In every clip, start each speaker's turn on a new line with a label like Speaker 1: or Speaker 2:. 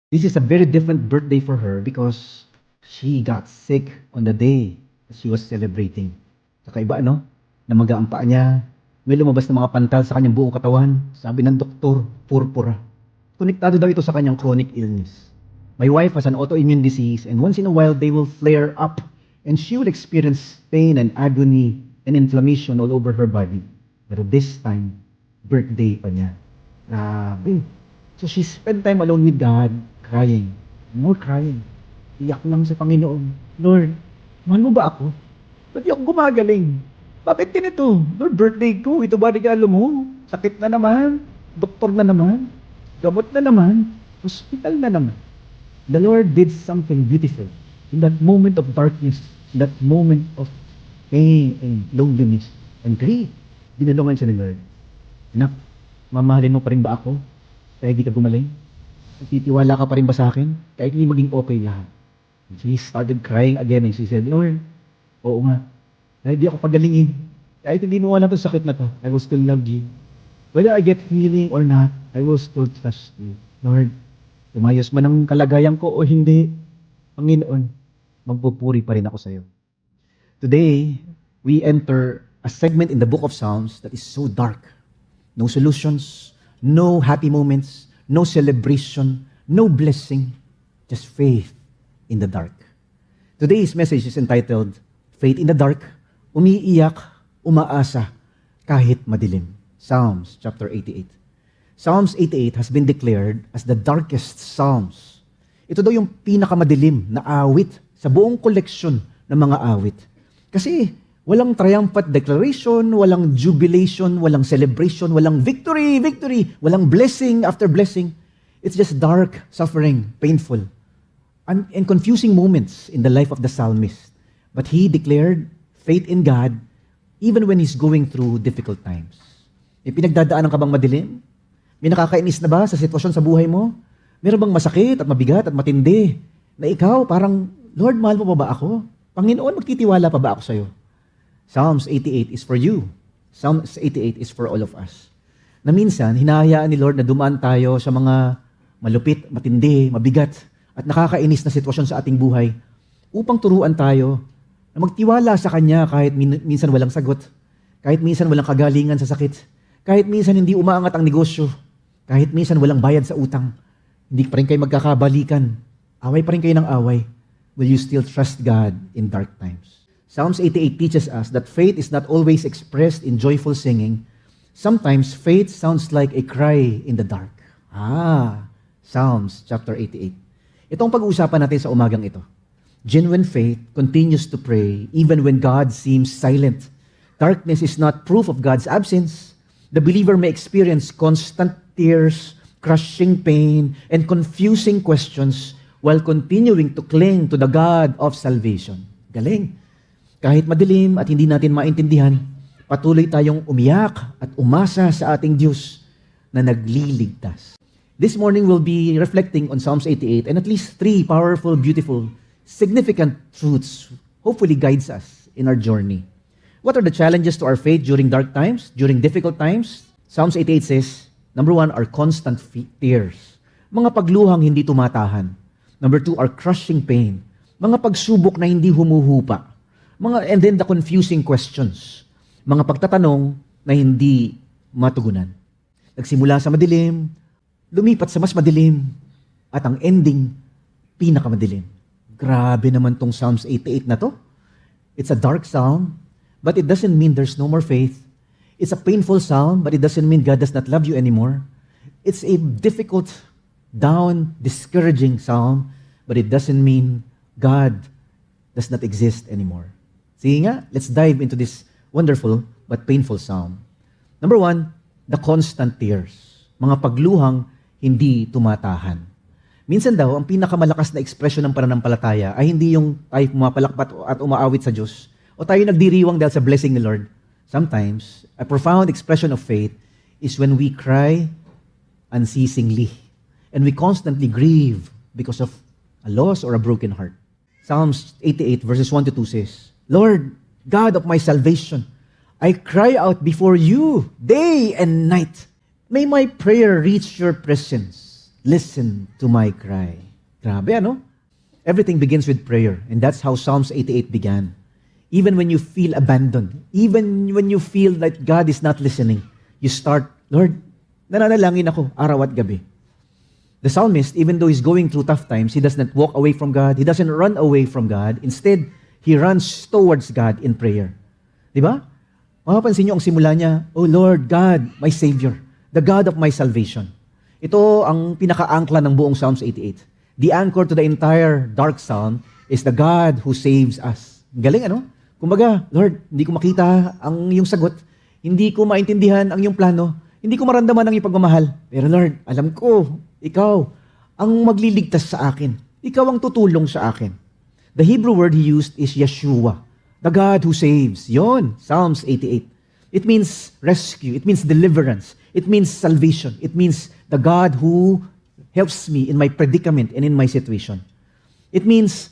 Speaker 1: This is a very different birthday for her because she got sick on the day she was celebrating. Kakaiba, ano? Namaga ang paa niya. May lumabas na mga pantal sa kanyang buong katawan. Sabi ng doktor, purpura. Konektado daw ito sa kanyang chronic illness. My wife has an autoimmune disease and once in a while they will flare up and she would experience pain and agony and inflammation all over her body. Pero this time, birthday pa niya. Grabe. So she spent time alone with God, crying. More crying. Iyak lang sa Panginoon. Lord, mahal mo ba ako? Ba't di ako gumagaling? Bakit ganito? Lord, birthday ko. Ito ba regalo mo? Sakit na naman. Doktor na naman. Gamot na naman. Hospital na naman. The Lord did something beautiful. In that moment of darkness, in that moment of pain and loneliness and grief, dinalungan siya ni Lord. Anak, mamahalin mo pa rin ba ako? Kaya di ka gumaling? Nagtitiwala ka pa rin ba sa akin? Kahit hindi maging okay lahat. And she started crying again and she said, Lord, oo nga. Kahit di ako pagalingin. Kahit hindi mo wala itong sakit na to, I will still love you. Whether I get healing or not, I will still trust you. Lord, tumayos man ang kalagayan ko o hindi, Panginoon, magpupuri pa rin ako sa iyo. Today, we enter a segment in the book of Psalms that is so dark. No solutions, no happy moments, no celebration, no blessing, just faith in the dark. Today's message is entitled, Faith in the Dark, Umiiyak, Umaasa, Kahit Madilim. Psalms chapter 88. Psalms 88 has been declared as the darkest Psalms. Ito daw yung pinakamadilim na awit sa buong koleksyon ng mga awit. Kasi walang triumphant declaration, walang jubilation, walang celebration, walang victory, victory, walang blessing after blessing. It's just dark, suffering, painful, and confusing moments in the life of the psalmist. But he declared faith in God even when he's going through difficult times. May pinagdadaanan ka bang madilim? May nakakainis na ba sa sitwasyon sa buhay mo? Meron bang masakit at mabigat at matindi na ikaw parang, Lord, mahal mo pa ba ako? Panginoon, magtitiwala pa ba ako sa'yo? Psalms 88 is for you. Psalms 88 is for all of us. Na minsan, hinahayaan ni Lord na dumaan tayo sa mga malupit, matindi, mabigat, at nakakainis na sitwasyon sa ating buhay upang turuan tayo na magtiwala sa Kanya kahit minsan walang sagot, kahit minsan walang kagalingan sa sakit, kahit minsan hindi umaangat ang negosyo, kahit minsan walang bayad sa utang, hindi pa rin kayo magkakabalikan, away pa rin kayo ng away, will you still trust God in dark times? Psalms 88 teaches us that faith is not always expressed in joyful singing. Sometimes faith sounds like a cry in the dark. Psalms chapter 88. Ito ang pag-uusapan natin sa umagang ito. Genuine faith continues to pray even when God seems silent. Darkness is not proof of God's absence. The believer may experience constant tears, crushing pain, and confusing questions while continuing to cling to the God of salvation. Galing! Kahit madilim at hindi natin maintindihan, patuloy tayong umiyak at umasa sa ating Diyos na nagliligtas. This morning we'll be reflecting on Psalms 88 and at least 3 powerful, beautiful, significant truths hopefully guides us in our journey. What are the challenges to our faith during dark times, during difficult times? Psalms 88 says, number 1, are constant tears. Mga pagluhang hindi tumatahan. Number 2, are crushing pain. Mga pagsubok na hindi humuhupa. And then the confusing questions. Mga pagtatanong na hindi matugunan. Nagsimula sa madilim, lumipat sa mas madilim, at ang ending, pinakamadilim. Grabe naman tong Psalms 88 na to. It's a dark psalm, but it doesn't mean there's no more faith. It's a painful psalm, but it doesn't mean God does not love you anymore. It's a difficult, down, discouraging psalm, but it doesn't mean God does not exist anymore. Sige nga, let's dive into this wonderful but painful psalm. Number 1, the constant tears. Mga pagluhang hindi tumatahan. Minsan daw, ang pinakamalakas na ekspresyon ng pananampalataya ay hindi yung tayo pumapalakpat at umaawit sa Diyos o tayo nagdiriwang dahil sa blessing ni Lord. Sometimes, a profound expression of faith is when we cry unceasingly and we constantly grieve because of a loss or a broken heart. Psalms 88 verses 1 to 2 says, Lord, God of my salvation, I cry out before you day and night. May my prayer reach your presence. listen to my cry. Grabe, ano? Everything begins with prayer, and that's how Psalms 88 began. Even when you feel abandoned, even when you feel that God is not listening, you start, Lord, nananalangin ako araw at gabi. The psalmist, even though he's going through tough times, he does not walk away from God. He doesn't run away from God. Instead, he runs towards God in prayer. Di ba? Mapapansin niyo ang simula niya, Oh Lord, God, my Savior, the God of my salvation. Ito ang pinaka-angkla ng buong Psalms 88. The anchor to the entire dark psalm is the God who saves us. Galing, ano? Kumbaga, Lord, hindi ko makita ang iyong sagot. Hindi ko maintindihan ang iyong plano. Hindi ko maramdaman ang iyong pagmamahal. Pero Lord, alam ko, ikaw ang magliligtas sa akin. Ikaw ang tutulong sa akin. The Hebrew word he used is Yeshua, the God who saves. Yon, Psalms 88. It means rescue. It means deliverance. It means salvation. It means the God who helps me in my predicament and in my situation. It means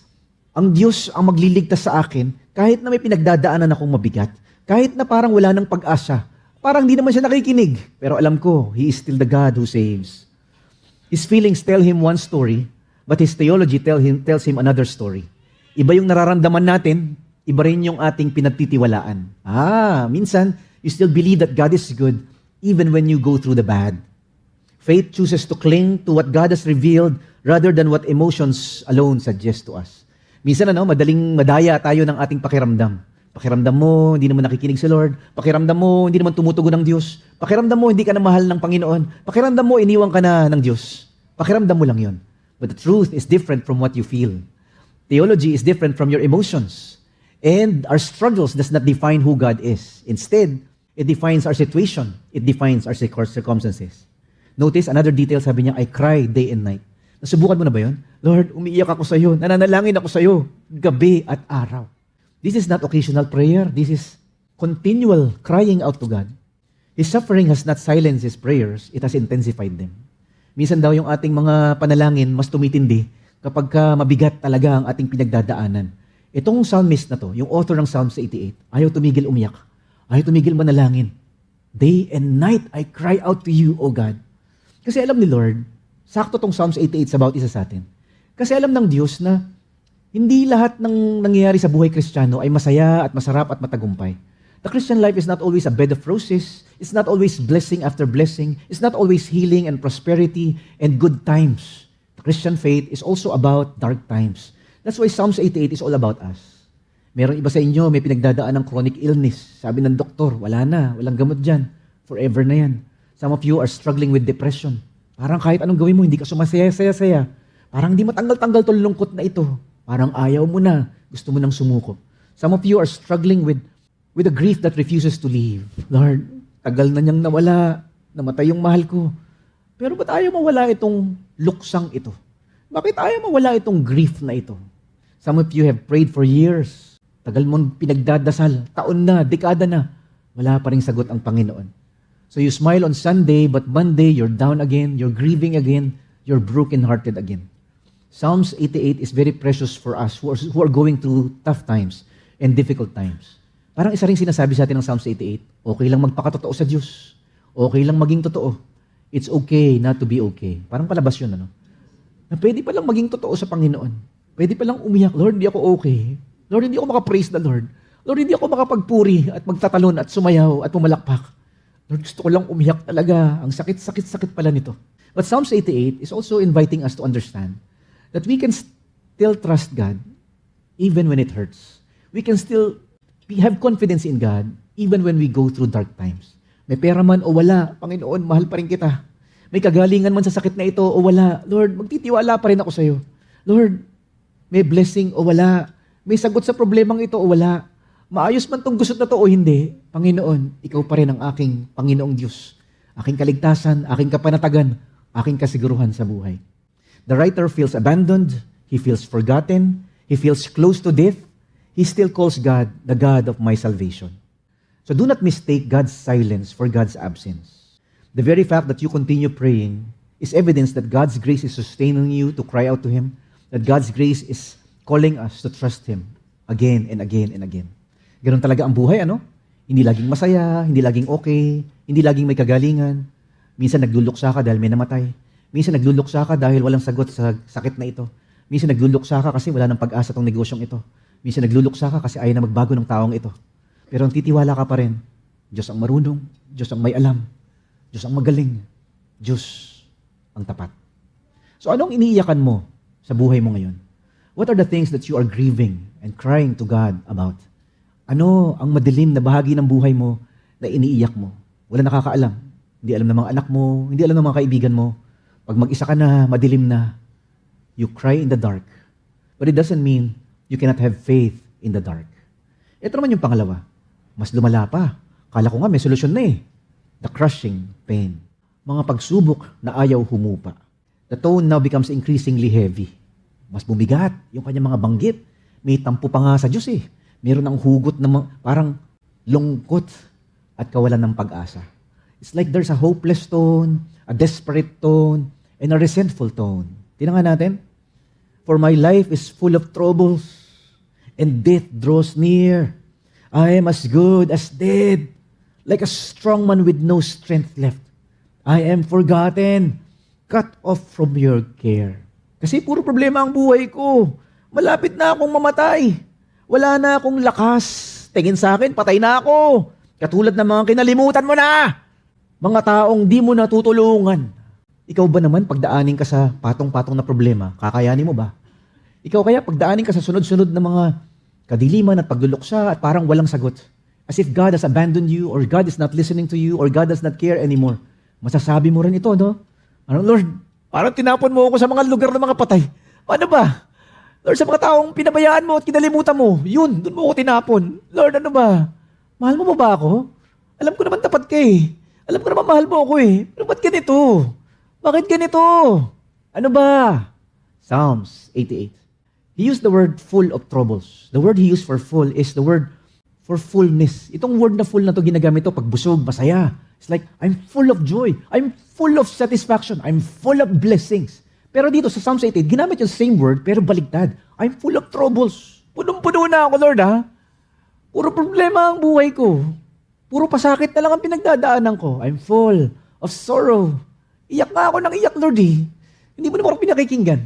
Speaker 1: ang Diyos ang magliligtas sa akin kahit na may pinagdadaanan akong mabigat. Kahit na parang wala ng pag-asa. Parang hindi naman siya nakikinig. Pero alam ko, He is still the God who saves. His feelings tell Him one story, but His theology tells Him another story. Iba yung nararamdaman natin, iba rin yung ating pinagtitiwalaan. Minsan, you still believe that God is good even when you go through the bad. Faith chooses to cling to what God has revealed rather than what emotions alone suggest to us. Minsan, madaling madaya tayo ng ating pakiramdam. Pakiramdam mo, hindi naman nakikinig si Lord. Pakiramdam mo, hindi naman tumutugon ng Diyos. Pakiramdam mo, hindi ka na mahal ng Panginoon. Pakiramdam mo, iniwan ka na ng Diyos. Pakiramdam mo lang yun. But the truth is different from what you feel. Theology is different from your emotions. And our struggles does not define who God is. Instead, it defines our situation. It defines our circumstances. Notice, another detail, sabi niya, I cry day and night. Nasubukan mo na ba yun? Lord, umiiyak ako sa iyo. Nananalangin ako sa iyo. Gabi at araw. This is not occasional prayer. This is continual crying out to God. His suffering has not silenced His prayers. It has intensified them. Minsan daw yung ating mga panalangin mas tumitindi kapag mabigat talaga ang ating pinagdadaanan. Itong psalmist na to, yung author ng Psalms 88, ayaw tumigil umiyak. Ayaw tumigil manalangin. Day and night, I cry out to you, O God. Kasi alam ni Lord, sakto tong Psalms 88 sa bawat isa sa atin. Kasi alam ng Diyos na hindi lahat ng nangyayari sa buhay Kristiyano ay masaya at masarap at matagumpay. The Christian life is not always a bed of roses. It's not always blessing after blessing. It's not always healing and prosperity and good times. The Christian faith is also about dark times. That's why Psalms 88 is all about us. Meron iba sa inyo, may pinagdadaan ng chronic illness. Sabi ng doktor, wala na, walang gamot dyan. Forever na yan. Some of you are struggling with depression. Parang kahit anong gawin mo, hindi ka sumasaya-saya-saya. Parang hindi matanggal-tanggal to lungkot na ito. Parang ayaw mo na, gusto mo nang sumuko. Some of you are struggling with a grief that refuses to leave. Lord, tagal na niyang nawala, namatay yung mahal ko. Pero ba't ayaw mawala itong luksang ito? Bakit ayaw mawala itong grief na ito? Some of you have prayed for years. Tagal mong pinagdadasal, taon na, dekada na. Wala pa ring sagot ang Panginoon. So you smile on Sunday, but Monday, you're down again, you're grieving again, you're brokenhearted again. Psalms 88 is very precious for us who are going through tough times and difficult times. Parang isa rin sinasabi sa atin ng Psalms 88, okay lang magpakatotoo sa Diyos. Okay lang maging totoo. It's okay not to be okay. Parang palabas yun, Na pwede palang maging totoo sa Panginoon. Pwede palang umiyak, Lord, hindi ako okay. Lord, hindi ako makapraise the Lord. Lord, hindi ako makapagpuri at magtatalon at sumayaw at pumalakpak. Lord, gusto ko lang umiyak talaga. Ang sakit pala nito. But Psalms 88 is also inviting us to understand that we can still trust God even when it hurts. We can still have confidence in God even when we go through dark times. May pera man o wala, Panginoon, mahal pa rin kita. May kagalingan man sa sakit na ito o wala, Lord, magtitiwala pa rin ako sa iyo. Lord, may blessing o wala, may sagot sa problemang ito o wala, maayos man tong gusot na to o hindi, Panginoon, ikaw pa rin ang aking Panginoong Diyos. Aking kaligtasan, aking kapanatagan, aking kasiguruhan sa buhay. The writer feels abandoned, he feels forgotten, he feels close to death, he still calls God the God of my salvation. So do not mistake God's silence for God's absence. The very fact that you continue praying is evidence that God's grace is sustaining you to cry out to Him, that God's grace is calling us to trust Him again and again and again. Ganun talaga ang buhay, Hindi laging masaya, hindi laging okay, hindi laging may kagalingan. Minsan nagluluksa ka dahil may namatay. Minsan nagluluksa ka dahil walang sagot sa sakit na ito. Minsan nagluluksa ka kasi wala nang pag-asa tong negosyong ito. Minsan nagluluksa ka kasi ayaw na magbago ng taong ito. Pero ang titiwala ka pa rin, Diyos ang marunong, Diyos ang may alam, Diyos ang magaling, Diyos ang tapat. So anong iniiyakan mo sa buhay mo ngayon? What are the things that you are grieving and crying to God about? Ano ang madilim na bahagi ng buhay mo na iniiyak mo? Wala nakakaalam. Hindi alam ng mga anak mo, hindi alam ng mga kaibigan mo. Pag mag-isa ka na, madilim na, you cry in the dark. But it doesn't mean you cannot have faith in the dark. Ito naman yung pangalawa. Mas lumala pa. Kala ko nga may solusyon na eh. The crushing pain. Mga pagsubok na ayaw humupa. The tone now becomes increasingly heavy. Mas bumigat yung kanyang mga banggit. May tampo pa nga sa Diyos eh. Meron ng hugot na parang lungkot at kawalan ng pag-asa. It's like there's a hopeless tone, a desperate tone, and a resentful tone. Tingnan nga natin. For my life is full of troubles, and death draws near. I am as good as dead, like a strong man with no strength left. I am forgotten, cut off from your care. Kasi puro problema ang buhay ko. Malapit na akong mamatay. Wala na akong lakas. Tingin sa akin, patay na ako. Katulad ng mga kinalimutan mo na. Mga taong di mo natutulungan. Ikaw ba naman pagdaanin ka sa patong-patong na problema, kakayanin mo ba? Ikaw kaya pagdaanin ka sa sunod-sunod na mga kadiliman at pagluluksa at parang walang sagot. As if God has abandoned you or God is not listening to you or God does not care anymore. Masasabi mo rin ito, no? Ano, Lord, parang tinapon mo ako sa mga lugar ng mga patay. Ano ba? Lord, sa mga taong pinabayaan mo at kinalimutan mo, yun, doon mo ako tinapon. Lord, ano ba? Mahal mo ba ako? Alam ko naman tapat ka eh. Alam ko naman mahal mo ako eh. Pero ba't ganito? Bakit ganito? Ano ba? Psalms 88. He used the word full of troubles. The word he used for full is the word for fullness. Itong word na full na to ginagamit to pag busog, masaya. It's like, I'm full of joy. I'm full of satisfaction. I'm full of blessings. Pero dito sa Psalms 88, ginamit yung same word, pero baligtad. I'm full of troubles. Punong-puno na ako, Lord, ha? Puro problema ang buhay ko. Puro pasakit na lang ang pinagdadaanan ko. I'm full of sorrow. Iyak nga ako ng iyak, Lord, eh. Hindi mo naman ako pinakikinggan.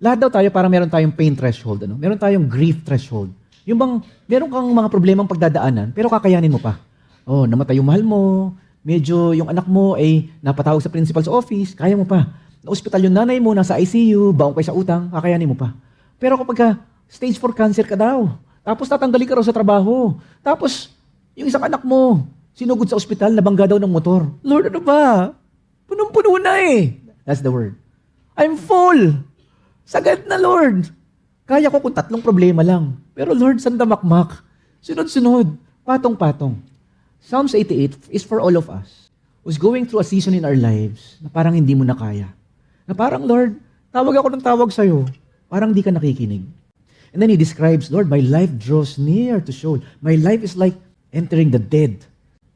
Speaker 1: Lahat daw tayo, parang meron tayong pain threshold. Ano? Meron tayong grief threshold. Yung bang, meron kang mga problemang pagdadaanan, pero kakayanin mo pa. Oh, namatay yung mahal mo, medyo yung anak mo ay napatawag sa principal's office, kaya mo pa. Na-hospital yung nanay mo, nasa ICU, baong kayo sa utang, kakayanin mo pa. Pero kapag stage 4 cancer ka daw, tapos tatanggalin ka raw sa trabaho, tapos yung isang anak mo, sinugod sa ospital, nabangga daw ng motor. Lord, ano ba? Punong-puno na eh. That's the word. I'm full. Sagad na, Lord. Kaya ko kung 3 problema lang. Pero Lord, sandamakmak. Sunod-sunod. Patong-patong. Psalms 88 is for all of us who's going through a season in our lives na parang hindi mo na kaya. Na parang, Lord, tawag ako ng tawag sa'yo. Parang di ka nakikinig. And then he describes, Lord, my life draws near to Sheol. My life is like entering the dead.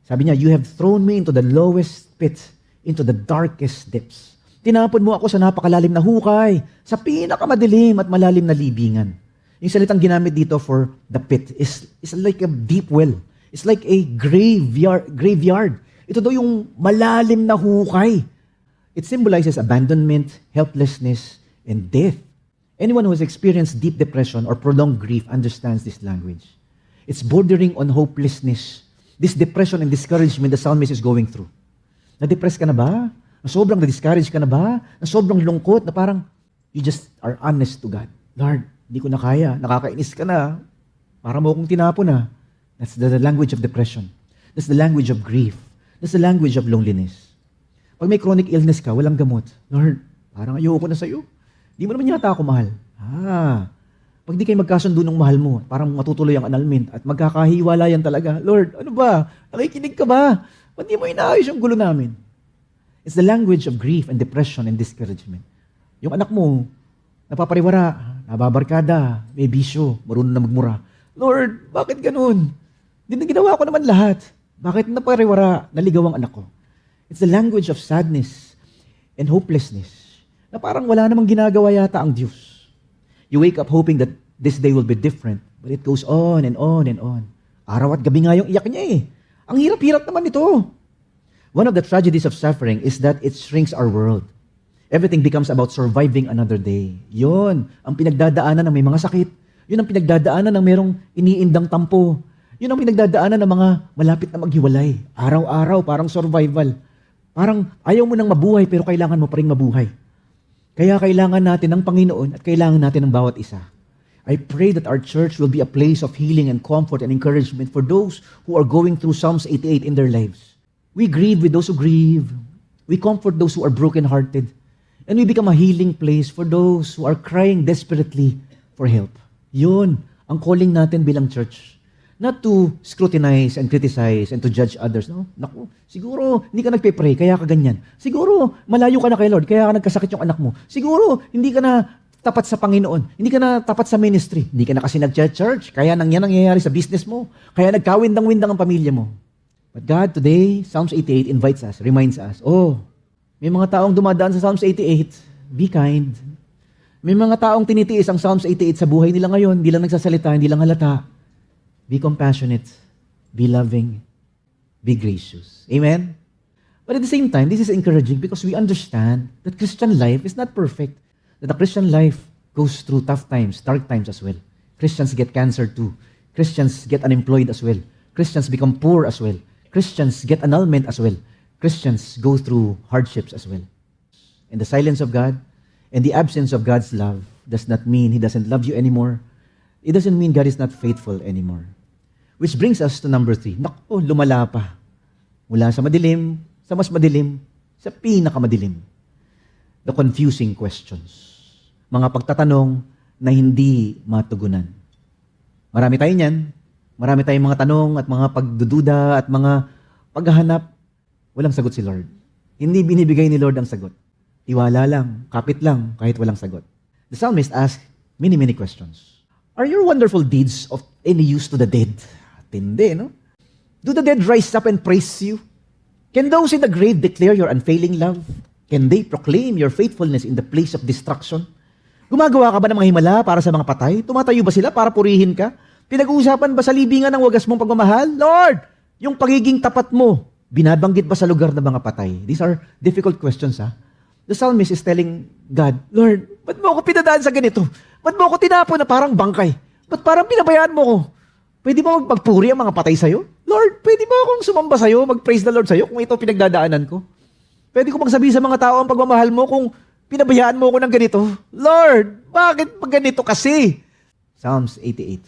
Speaker 1: Sabi niya, you have thrown me into the lowest pit, into the darkest depths. Tinapon mo ako sa napakalalim na hukay, sa pinakamadilim at malalim na libingan. Yung salitang ginamit dito for the pit is like a deep well. It's like a graveyard. Ito daw yung malalim na hukay. It symbolizes abandonment, helplessness, and death. Anyone who has experienced deep depression or prolonged grief understands this language. It's bordering on hopelessness. This depression and discouragement the psalmist is going through. Na-depress ka na ba? Na sobrang na-discourage ka na ba? Na sobrang lungkot na parang you just are honest to God. Lord, hindi ko na kaya. Nakakainis ka na. Para mo akong tinapon na. That's the language of depression. That's the language of grief. That's the language of loneliness. Pag may chronic illness ka, walang gamot. Lord, parang ayoko na sa'yo. Di mo naman yata ako mahal. Pag di kayo magkasundo ng mahal mo, parang matutuloy ang annulment at magkakahiwalayan talaga. Lord, ano ba? Nakikinig ka ba? Ba't di mo inaayos yung gulo namin? It's the language of grief and depression and discouragement. Yung anak mo, napapariwara, nababarkada, may bisyo, marunong na magmura. Lord, bakit ganun? Ginawa ko naman lahat. Bakit napariwara, naligaw ang anak ko? It's the language of sadness and hopelessness na parang wala namang ginagawa yata ang Diyos. You wake up hoping that this day will be different, but it goes on and on and on. Araw at gabi nga yung iyak niya eh. Ang hirap-hirap naman ito. One of the tragedies of suffering is that it shrinks our world. Everything becomes about surviving another day. Yun, ang pinagdadaanan ng may mga sakit. Yun ang pinagdadaanan ng merong iniindang tampo. Yun ang pinagdadaanan ng mga malapit na maghiwalay. Araw-araw, parang survival. Parang ayaw mo nang mabuhay pero kailangan mo pa rin mabuhay. Kaya kailangan natin ng Panginoon at kailangan natin ng bawat isa. I pray that our church will be a place of healing and comfort and encouragement for those who are going through Psalms 88 in their lives. We grieve with those who grieve. We comfort those who are brokenhearted. And we become a healing place for those who are crying desperately for help. Yun, ang calling natin bilang church. Not to scrutinize and criticize and to judge others. No? Naku, siguro hindi ka nagpe-pray, kaya ka ganyan. Siguro malayo ka na kay Lord, kaya ka nagkasakit yung anak mo. Siguro hindi ka na tapat sa Panginoon. Hindi ka na tapat sa ministry. Hindi ka na kasi nag-church, kaya nang yan nangyayari sa business mo. Kaya nagkawindang-windang ang pamilya mo. But God today, Psalms 88 invites us, reminds us, may mga taong dumadaan sa Psalms 88, be kind. May mga taong tinitiis ang Psalms 88 sa buhay nila ngayon, hindi lang nagsasalita, hindi lang halata. Be compassionate, be loving, be gracious. Amen? But at the same time, this is encouraging because we understand that Christian life is not perfect. That the Christian life goes through tough times, dark times as well. Christians get cancer too. Christians get unemployed as well. Christians become poor as well. Christians get annulment as well. Christians go through hardships as well. And the silence of God and the absence of God's love does not mean He doesn't love you anymore. It doesn't mean God is not faithful anymore. Which brings us to number 3. Naku, lumala pa. Mula sa madilim, sa mas madilim, sa pinakamadilim. The confusing questions. Mga pagtatanong na hindi matugunan. Marami tayo niyan. Marami tayong mga tanong at mga pagdududa at mga paghahanap. Walang sagot si Lord. Hindi binibigay ni Lord ang sagot. Tiwala lang, kapit lang, kahit walang sagot. The psalmist asked many questions. Are your wonderful deeds of any use to the dead? Tindi, no? Do the dead rise up and praise you? Can those in the grave declare your unfailing love? Can they proclaim your faithfulness in the place of destruction? Gumagawa ka ba ng mga himala para sa mga patay? Tumatayo ba sila para purihin ka? Pinag-uusapan ba sa libingan ng wagas mong pagmamahal? Lord, yung pagiging tapat mo, binabanggit ba sa lugar ng mga patay? These are difficult questions, ha? The psalmist is telling God, Lord, ba't mo ako pinadaan sa ganito? Ba't mo ako tinapon na parang bangkay? Ba't parang pinabayaan mo ko? Pwede ba magpagpuri ang mga patay sa'yo? Lord, pwede ba akong sumamba sa'yo, mag-praise the Lord sa'yo kung ito pinagdadaanan ko? Pwede ko magsabi sa mga tao ang pagmamahal mo kung pinabayaan mo ko ng ganito? Lord, bakit pag ganito kasi? Psalms 88.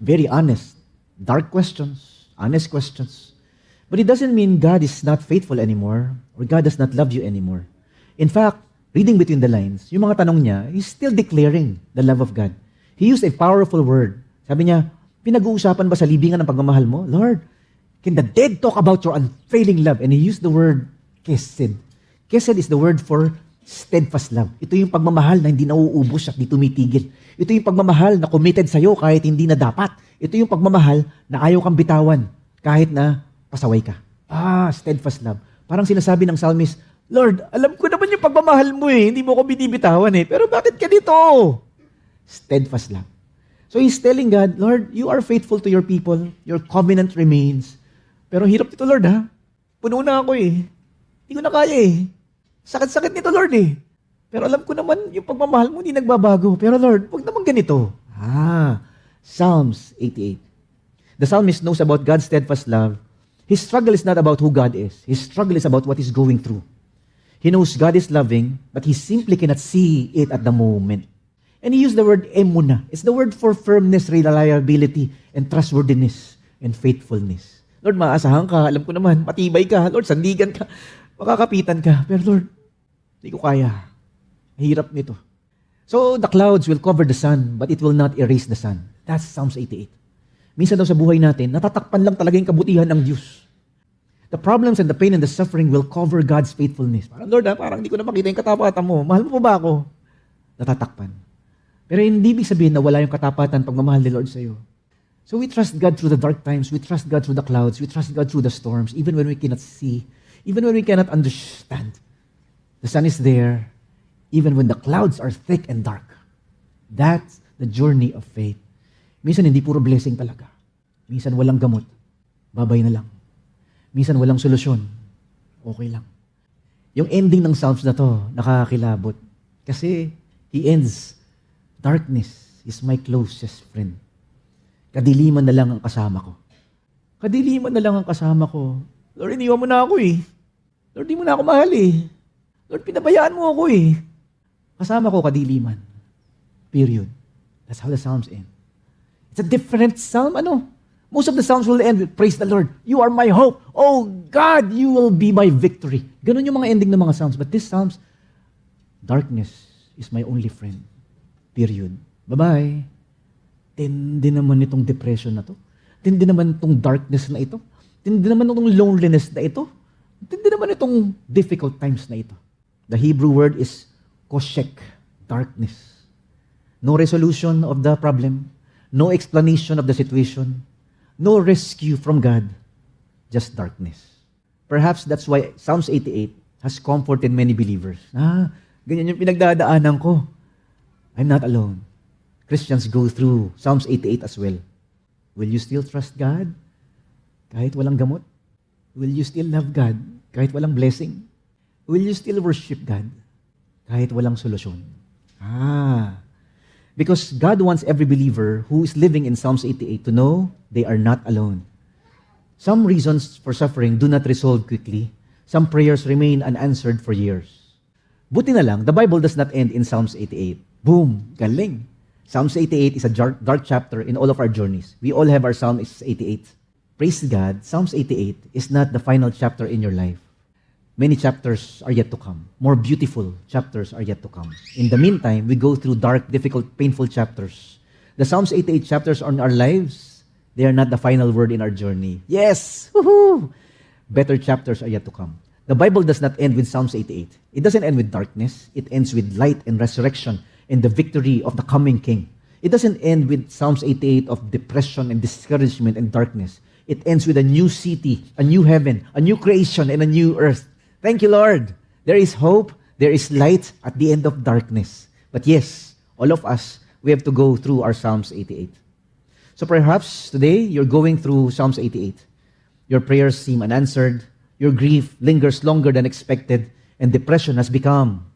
Speaker 1: Very honest. Dark questions. Honest questions. But it doesn't mean God is not faithful anymore or God does not love you anymore. In fact, reading between the lines, yung mga tanong niya, he's still declaring the love of God. He used a powerful word. Sabi niya, pinag-uusapan ba sa libingan ng pagmamahal mo? Lord, can the dead talk about your unfailing love? And he used the word kesed. Kesed is the word for steadfast love. Ito yung pagmamahal na hindi nauubos at hindi tumitigil. Ito yung pagmamahal na committed sa'yo kahit hindi na dapat. Ito yung pagmamahal na ayaw kang bitawan kahit na pasaway ka. Steadfast love. Parang sinasabi ng psalmist, Lord, alam ko naman yung pagmamahal mo hindi mo ko binibitawan pero bakit ka dito? Steadfast love. So he's telling God, Lord, you are faithful to your people. Your covenant remains. Pero hirap nito, Lord, ha? Puno na ako Hindi ko na kaya Sakit-sakit nito, Lord Pero alam ko naman, yung pagmamahal mo hindi nagbabago. Pero Lord, huwag naman ganito. Psalms 88. The psalmist knows about God's steadfast love. His struggle is not about who God is. His struggle is about what he's going through. He knows God is loving, but he simply cannot see it at the moment. And he used the word emuna. It's the word for firmness, reliability, and trustworthiness, and faithfulness. Lord, maasahan ka. Alam ko naman, matibay ka. Lord, sandigan ka. Makakapitan ka. Pero Lord, hindi ko kaya. Hirap nito. So, the clouds will cover the sun, but it will not erase the sun. That's Psalms 88. Minsan daw sa buhay natin, natatakpan lang talaga yung kabutihan ng Diyos. The problems and the pain and the suffering will cover God's faithfulness. Parang, Lord, parang hindi ko na makita yung katapatan mo. Mahal mo pa ba ako? Natatakpan. Pero hindi ibig sabihin na wala yung katapatan pagmamahal ni Lord sa'yo. So we trust God through the dark times. We trust God through the clouds. We trust God through the storms, even when we cannot see, even when we cannot understand. The sun is there, even when the clouds are thick and dark. That's the journey of faith. Minsan hindi puro blessing talaga. Minsan walang gamot. Babay na lang. Minsan walang solusyon. okay lang. Yung ending ng Psalms na to, nakakakilabot. Kasi he ends, darkness is my closest friend. Kadiliman na lang ang kasama ko. Kadiliman na lang ang kasama ko. Lord, iniwan mo na ako eh. Lord, di mo na ako mahal eh. Lord, pinabayaan mo ako eh. Kasama ko kadiliman. Period. That's how the Psalms end. It's a different Psalm, Most of the Psalms will end with, praise the Lord. You are my hope. Oh God, you will be my victory. Ganun yung mga ending ng mga Psalms. But this Psalms, darkness is my only friend. Period. Bye-bye. Tindi naman itong depression na to. Tindi naman itong darkness na ito. Tindi naman itong loneliness na ito. Tindi naman itong difficult times na ito. The Hebrew word is koshek, darkness. No resolution of the problem. No explanation of the situation. No rescue from God. Just darkness. Perhaps that's why Psalms 88 has comforted many believers. Ganyan yung pinagdadaanan ko. I'm not alone. Christians go through Psalms 88 as well. Will you still trust God kahit walang gamot? Will you still love God kahit walang blessing? Will you still worship God kahit walang solusyon? Because God wants every believer who is living in Psalms 88 to know they are not alone. Some reasons for suffering do not resolve quickly. Some prayers remain unanswered for years. Buti na lang, the Bible does not end in Psalms 88. Boom! Galing! Psalms 88 is a dark chapter in all of our journeys. We all have our Psalms 88. Praise God, Psalms 88 is not the final chapter in your life. Many chapters are yet to come. More beautiful chapters are yet to come. In the meantime, we go through dark, difficult, painful chapters. The Psalms 88 chapters on our lives, they are not the final word in our journey. Yes! Woohoo! Better chapters are yet to come. The Bible does not end with Psalms 88. It doesn't end with darkness. It ends with light and resurrection and the victory of the coming King. It doesn't end with Psalms 88 of depression and discouragement and darkness. It ends with a new city, a new heaven, a new creation, and a new earth. Thank you, Lord. There is hope, there is light at the end of darkness. But yes, all of us, we have to go through our Psalms 88. So perhaps today, you're going through Psalms 88. Your prayers seem unanswered, your grief lingers longer than expected, and depression has become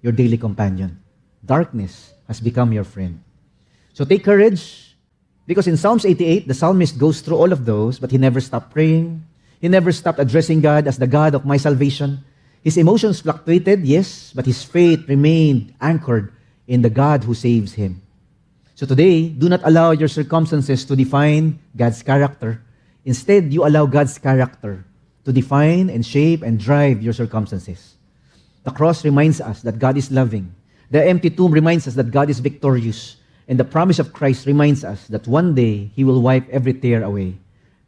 Speaker 1: your daily companion. Darkness has become your friend. So take courage, because in Psalms 88, the psalmist goes through all of those, but he never stopped praying. He never stopped addressing God as the God of my salvation. His emotions fluctuated, yes, but his faith remained anchored in the God who saves him. So today, do not allow your circumstances to define God's character. Instead, you allow God's character to define and shape and drive your circumstances. The cross reminds us that God is loving. The empty tomb reminds us that God is victorious. And the promise of Christ reminds us that one day, He will wipe every tear away.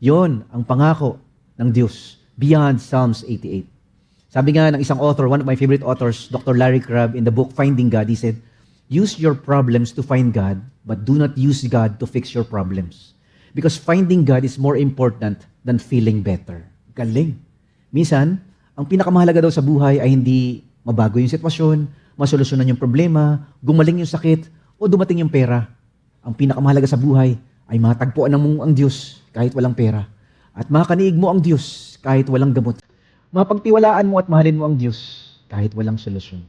Speaker 1: Yon ang pangako ng Diyos beyond Psalms 88. Sabi nga ng isang author, one of my favorite authors, Dr. Larry Crabb, in the book Finding God, he said, use your problems to find God, but do not use God to fix your problems. Because finding God is more important than feeling better. Galing. Minsan, ang pinakamahalaga daw sa buhay ay hindi mabago yung sitwasyon, masolusyonan yung problema, gumaling yung sakit, o dumating yung pera. Ang pinakamahalaga sa buhay ay matagpuan mo ang Diyos kahit walang pera. At makakaniig mo ang Diyos kahit walang gamot. Mapagtiwalaan mo at mahalin mo ang Diyos kahit walang solusyon.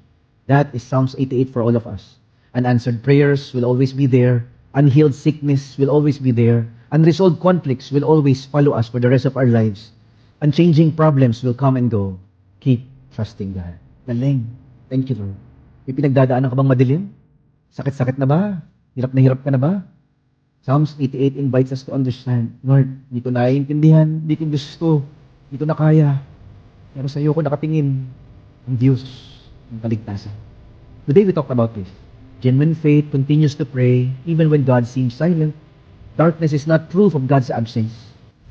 Speaker 1: That is Psalms 88 for all of us. Unanswered prayers will always be there. Unhealed sickness will always be there. Unresolved conflicts will always follow us for the rest of our lives. Unchanging problems will come and go. Keep trusting God. Galing. Thank you, Lord. May pinagdadaanan ka bang madilim? Sakit-sakit na ba? Hirap na hirap ka na ba? Psalms 88 invites us to understand, Lord, hindi ko naiintindihan, hindi ko gusto, hindi ko na kaya. Pero sa iyo ko nakatingin ang Diyos ng kaligtasan. Today we talked about this. Genuine faith continues to pray even when God seems silent. Darkness is not proof of God's absence.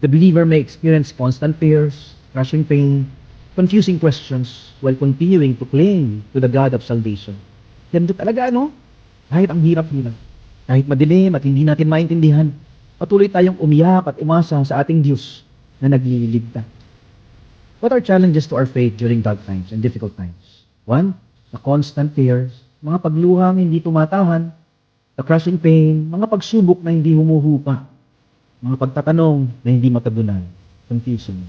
Speaker 1: The believer may experience constant fears, crushing pain, confusing questions while continuing to cling to the God of salvation. Ganito talaga, Kahit ang hirap-hirap, kahit madilim at hindi natin maintindihan, patuloy tayong umiyak at umasa sa ating Diyos na nagliligtas. What are challenges to our faith during dark times and difficult times? One, the constant fears, mga pagluhang hindi tumatahan, the crushing pain, mga pagsubok na hindi humuhupa, mga pagtatanong na hindi matabunan, confusion.